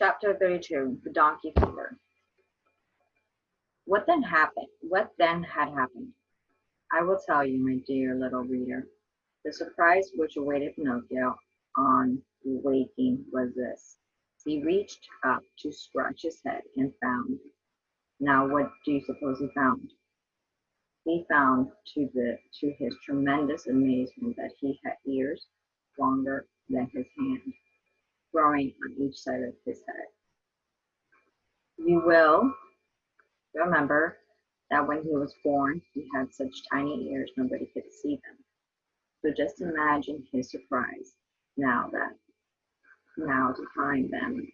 Chapter 32, The Donkey Fever. What then happened? What then had happened? I will tell you, my dear little reader. The surprise which awaited Pinocchio on waking was this. He reached up to scratch his head and found. Now what do you suppose he found? He found to his tremendous amazement that he had ears longer than his hand, growing on each side of his head. You will remember that when he was born, he had such tiny ears nobody could see them. So just imagine his surprise now to find them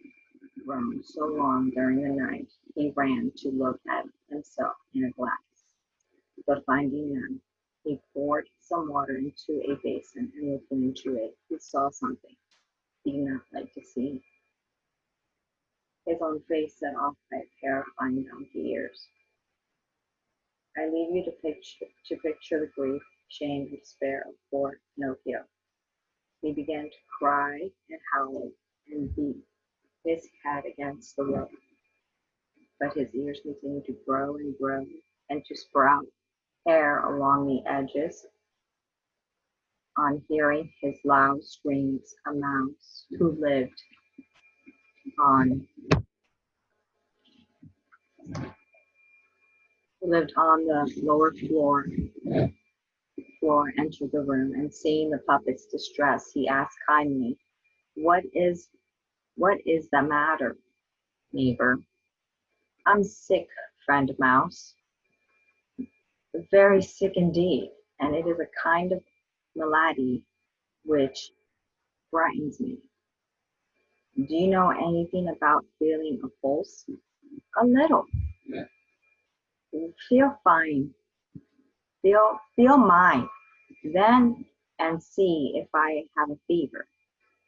grown so long during the night. He ran to look at himself in a glass, but finding none, he poured some water into a basin and looking into it, he saw something he did not like to see. His own face set off by a pair of fine donkey ears. I leave you to picture the grief, shame, and despair of poor Pinocchio. He began to cry and howl and beat his head against the wall. But his ears continued to grow and grow and to sprout hair along the edges. On hearing his loud screams, a mouse who lived on the lower floor entered the room, and seeing the puppet's distress, he asked kindly, What is the matter, neighbor? I'm sick, friend Mouse, very sick indeed, and it is a kind of malady which frightens me. Do you know anything about feeling a pulse? A little. Feel fine. Feel mine, then, and see if I have a fever.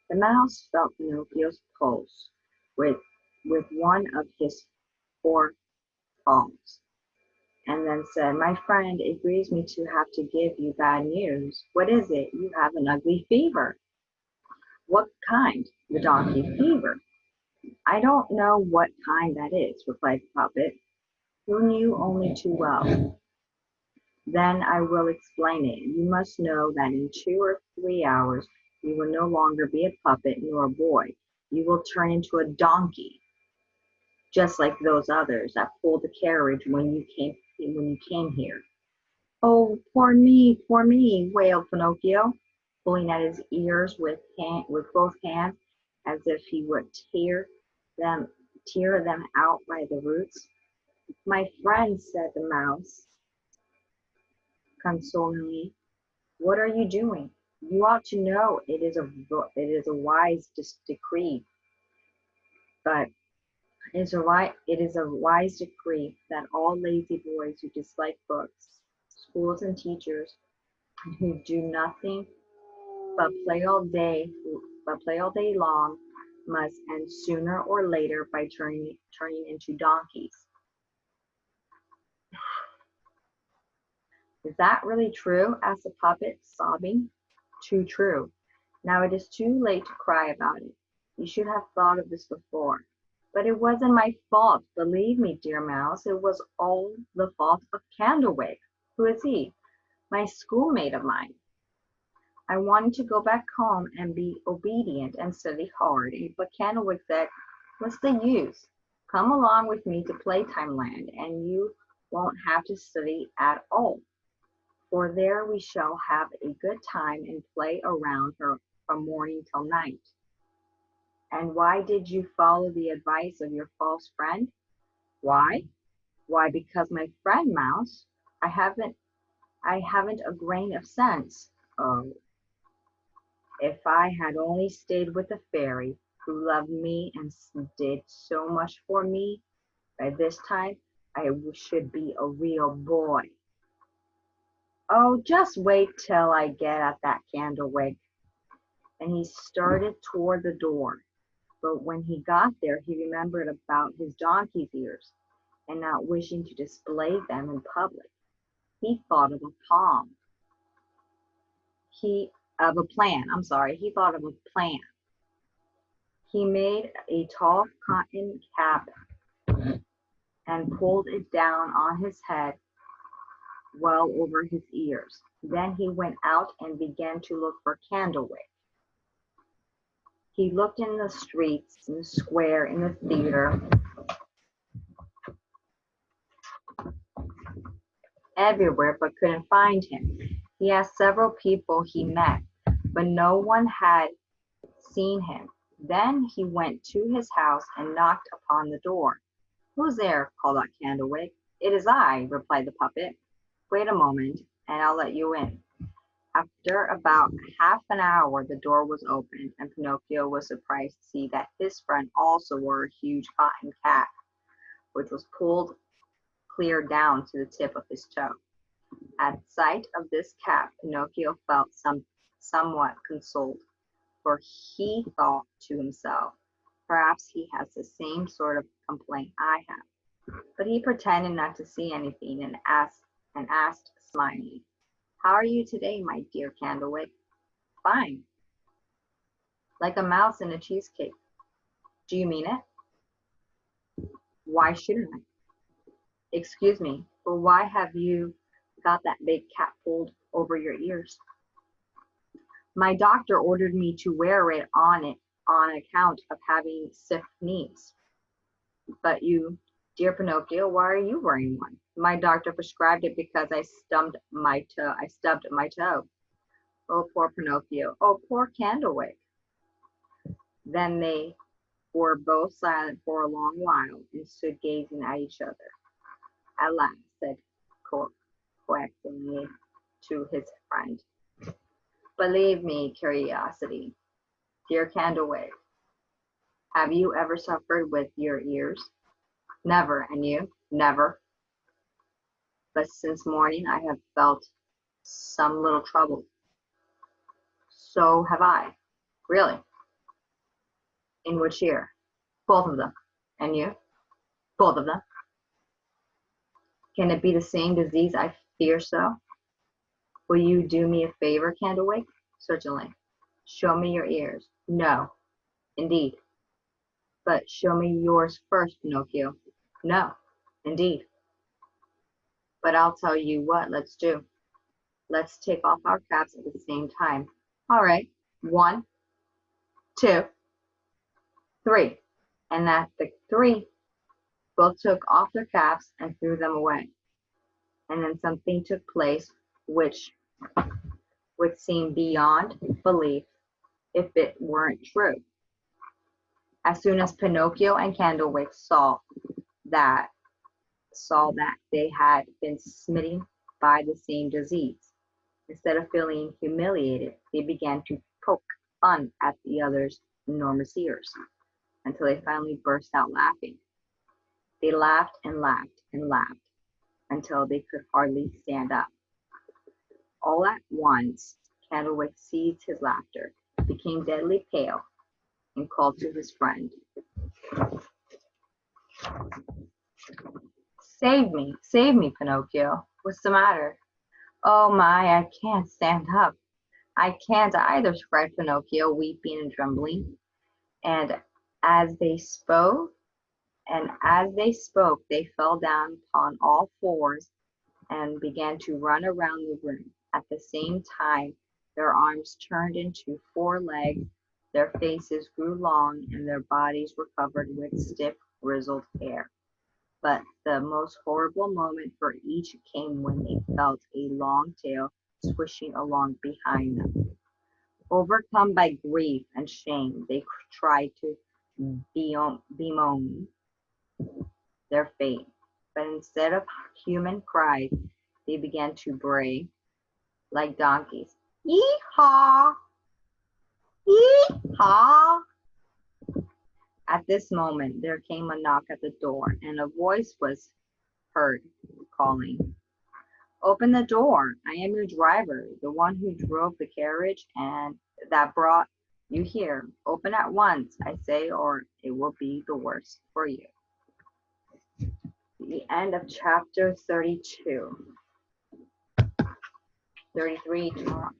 The mouse felt Pinocchio's pulse with one of his four paws, and then said, My friend, it grieves me to have to give you bad news. What is it? You have an ugly fever. What kind? The donkey fever. I don't know what kind that is, replied the puppet, who knew only too well. Then I will explain it. You must know that in 2 or 3 hours you will no longer be a puppet nor a boy. You will turn into a donkey, just like those others that pulled the carriage when you came here. Oh, poor me, wailed Pinocchio, pulling at his ears with both hands as if he would tear them out by the roots. My friend, said the mouse consolingly, what are you doing? You ought to know it is a wise decree, but it is a wise decree that all lazy boys who dislike books, schools, and teachers, and who do nothing but play all day long, must end sooner or later by turning into donkeys. Is that really true? Asked the puppet, sobbing. Too true. Now it is too late to cry about it. You should have thought of this before. But it wasn't my fault. Believe me, dear mouse, it was all the fault of Candlewick. Who is he? My schoolmate of mine. I wanted to go back home and be obedient and study hard, but Candlewick said, what's the use? Come along with me to Playtime Land, and you won't have to study at all. For there we shall have a good time and play around her from morning till night. And why did you follow the advice of your false friend? Why? Why, because my friend Mouse, I haven't a grain of sense. Oh, if I had only stayed with the fairy who loved me and did so much for me, by this time I should be a real boy. Oh, just wait till I get at that Candlewick. And he started toward the door. But when he got there, he remembered about his donkey's ears, and not wishing to display them in public, he thought of a plan. He thought of a plan. He made a tall cotton cap and pulled it down on his head well over his ears. Then he went out and began to look for Candlewick. He looked in the streets, in the square, in the theater, everywhere, but couldn't find him. He asked several people he met, but no one had seen him. Then he went to his house and knocked upon the door. "Who's there?" called out Candlewick. "It is I," replied the puppet. "Wait a moment, and I'll let you in." After about half an hour, the door was opened, and Pinocchio was surprised to see that his friend also wore a huge cotton cap, which was pulled clear down to the tip of his toe. At sight of this cap, Pinocchio felt somewhat consoled, for he thought to himself, "Perhaps he has the same sort of complaint I have." But he pretended not to see anything and asked smiling, "How are you today, my dear Candlewick?" "Fine, like a mouse in a cheesecake." "Do you mean it?" "Why shouldn't I?" "Excuse me, but why have you got that big cap pulled over your ears?" "My doctor ordered me to wear it on account of having stiff knees." "But you, dear Pinocchio, why are you wearing one?" "My doctor prescribed it because I stubbed my toe." "Oh, poor Pinocchio. Oh, poor Candlewick." Then they were both silent for a long while and stood gazing at each other. At last said coaxingly to his friend, "Believe me, curiosity, dear Candlewick, have you ever suffered with your ears?" "Never. And you?" "Never. But since morning I have felt some little trouble." "So have I." "Really? In which ear?" "Both of them." "And you?" "Both of them." "Can it be the same disease? I fear so." "Will you do me a favor, Candlewick?" "Certainly." "Show me your ears." "No." "Indeed." "But show me yours first, Pinocchio." "No." "Indeed." "But I'll tell you what let's do. Let's take off our caps at the same time." "All right. 1, 2, 3." And at the 3, both took off their caps and threw them away. And then something took place which would seem beyond belief if it weren't true. As soon as Pinocchio and Candlewick that saw that they had been smitten by the same disease, instead of feeling humiliated, they began to poke fun at the other's enormous ears, until they finally burst out laughing. They laughed and laughed and laughed until they could hardly stand up. All at once, Candlewick ceased his laughter, became deadly pale, and called to his friend, save me, Pinocchio. What's the matter?" "Oh my, I can't stand up." "I can't either," cried Pinocchio, weeping and trembling. And as they spoke, they fell down upon all fours and began to run around the room. At the same time, their arms turned into 4 legs, their faces grew long, and their bodies were covered with stiff, grizzled hair. But the most horrible moment for each came when they felt a long tail swishing along behind them. Overcome by grief and shame, they tried to bemoan their fate. But instead of human cries, they began to bray like donkeys. "Yee-haw! Yee-haw!" At this moment, there came a knock at the door, and a voice was heard calling, "Open the door. I am your driver, the one who drove the carriage and that brought you here. Open at once, I say, or it will be the worse for you." The end of chapter 32. 33 tomorrow.